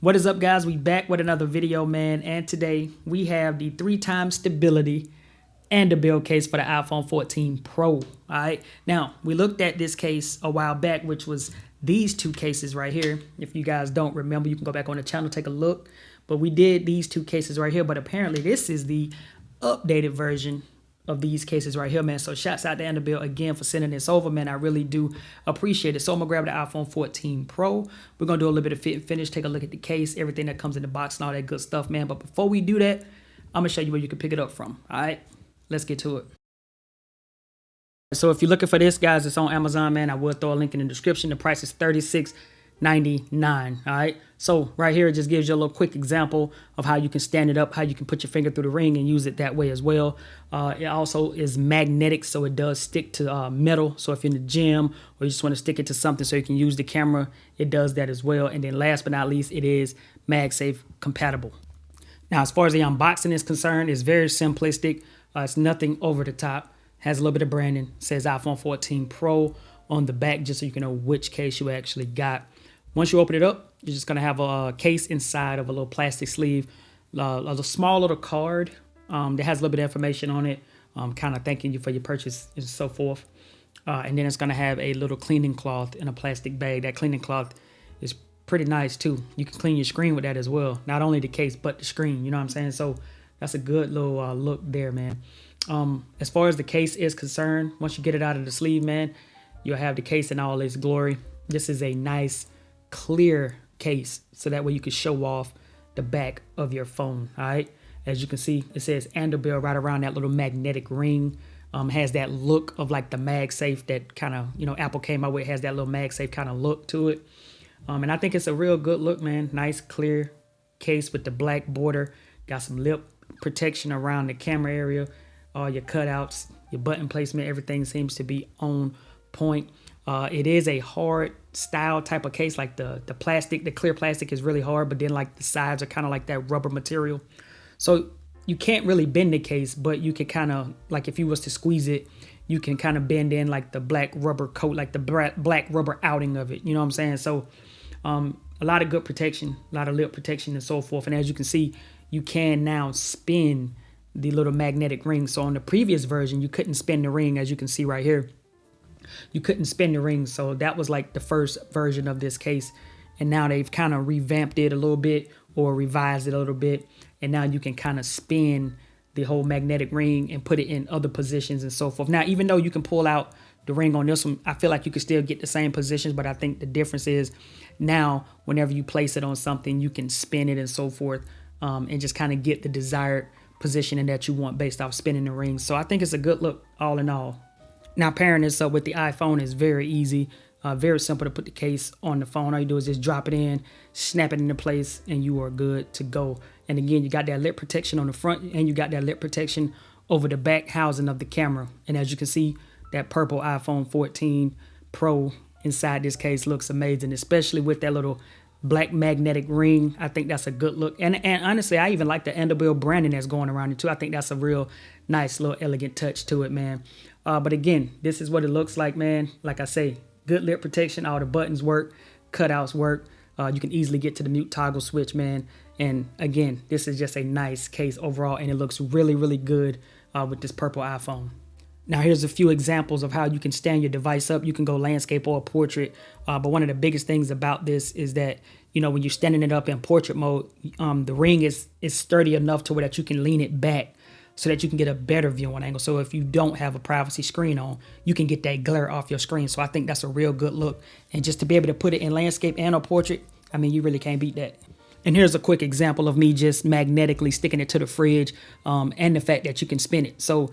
What is up, guys? We back with another video, man. And today we have the 3-time stability Andobil case for the iPhone 14 Pro. All right. Now, we looked at this case a while back, which was these two cases right here. If you guys don't remember, you can go back on the channel, take a look. But we did these two cases right here. But apparently this is the updated version of these cases right here, man. So shouts out to Andobil again for sending this over, man. I really do appreciate it. So I'm gonna grab the iPhone 14 Pro. We're gonna do a little bit of fit and finish, take a look at the case, everything that comes in the box and all that good stuff, man. But before we do that, I'm gonna show you where you can pick it up from. All right, let's get to it. So if you're looking for this, guys, it's on Amazon, man. I will throw a link in the description. The price is $36.99. All right. So right here, it just gives you a little quick example of how you can stand it up, how you can put your finger through the ring and use it that way as well. It also is magnetic, so it does stick to metal. So if you're in the gym or you just want to stick it to something so you can use the camera, it does that as well. And then last but not least, it is Magsafe compatible. Now, as far as the unboxing is concerned, it's very simplistic. It's nothing over the top. Has a little bit of branding. Says iPhone 14 Pro on the back, just so you can know which case you actually got. Once you open it up, you're just going to have a case inside of a little plastic sleeve, a small little card that has a little bit of information on it, kind of thanking you for your purchase and so forth. And then it's going to have a little cleaning cloth in a plastic bag. That cleaning cloth is pretty nice too. You can clean your screen with that as well. Not only the case, but the screen. You know what I'm saying? So that's a good little look there, man. As far as the case is concerned, once you get it out of the sleeve, man, you'll have the case in all its glory. This is a nice, clear case, so that way you can show off the back of your phone. All right, as you can see, it says Andobil right around that little magnetic ring. Has that look of like the Magsafe that kind of, you know, Apple came out with. It has that little Magsafe kind of look to it. And I think it's a real good look, man. Nice clear case with the black border. Got some lip protection around the camera area. All your cutouts, your button placement, everything seems to be on point. It is a hard style type of case, like the plastic, the clear plastic is really hard, but then like the sides are kind of like that rubber material. So you can't really bend the case, but you can kind of, like if you was to squeeze it, you can kind of bend in like the black rubber coat, like the black rubber outing of it. You know what I'm saying? So a lot of good protection, a lot of lip protection and so forth. And as you can see, you can now spin the little magnetic ring. So on the previous version, you couldn't spin the ring, as you can see right here. You couldn't spin the ring. So that was like the first version of this case. And now they've kind of revamped it a little bit or revised it a little bit. And now you can kind of spin the whole magnetic ring and put it in other positions and so forth. Now, even though you can pull out the ring on this one, I feel like you can still get the same positions. But I think the difference is now whenever you place it on something, you can spin it and so forth, and just kind of get the desired positioning that you want based off spinning the ring. So I think it's a good look all in all. Now, pairing this up with the iPhone is very easy. Very simple to put the case on the phone. All you do is just drop it in, snap it into place, and you are good to go. And again, you got that lip protection on the front, and you got that lip protection over the back housing of the camera. And as you can see, that purple iPhone 14 Pro inside this case looks amazing, especially with that little black magnetic ring. I think that's a good look. And honestly, I even like the Andobil branding that's going around it too. I think that's a real nice little elegant touch to it, man. But again, this is what it looks like, man. Like I say, good lip protection. All the buttons work. Cutouts work. You can easily get to the mute toggle switch, man. And again, this is just a nice case overall, and it looks really, really good with this purple iPhone. Now, here's a few examples of how you can stand your device up. You can go landscape or portrait. But one of the biggest things about this is that, you know, when you're standing it up in portrait mode, the ring is sturdy enough to where that you can lean it back so that you can get a better viewing angle. So if you don't have a privacy screen on, you can get that glare off your screen. So I think that's a real good look. And just to be able to put it in landscape and a portrait, I mean, you really can't beat that. And here's a quick example of me just magnetically sticking it to the fridge, and the fact that you can spin it. So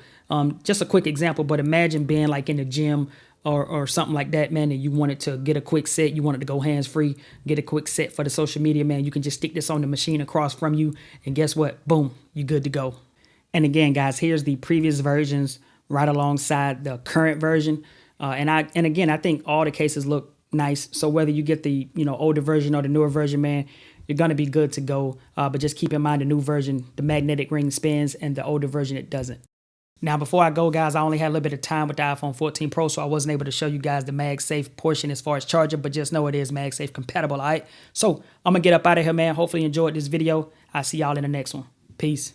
just a quick example, but imagine being like in the gym or something like that, man, and you wanted to get a quick set. You wanted to go hands-free, get a quick set for the social media, man. You can just stick this on the machine across from you, and guess what? Boom, you're good to go. And again, guys, here's the previous versions right alongside the current version. And again, I think all the cases look nice. So whether you get the, you know, older version or the newer version, man, you're going to be good to go. But just keep in mind the new version, the magnetic ring spins, and the older version, it doesn't. Now, before I go, guys, I only had a little bit of time with the iPhone 14 Pro, so I wasn't able to show you guys the MagSafe portion as far as charger, but just know it is MagSafe compatible, all right? So I'm going to get up out of here, man. Hopefully you enjoyed this video. I'll see y'all in the next one. Peace.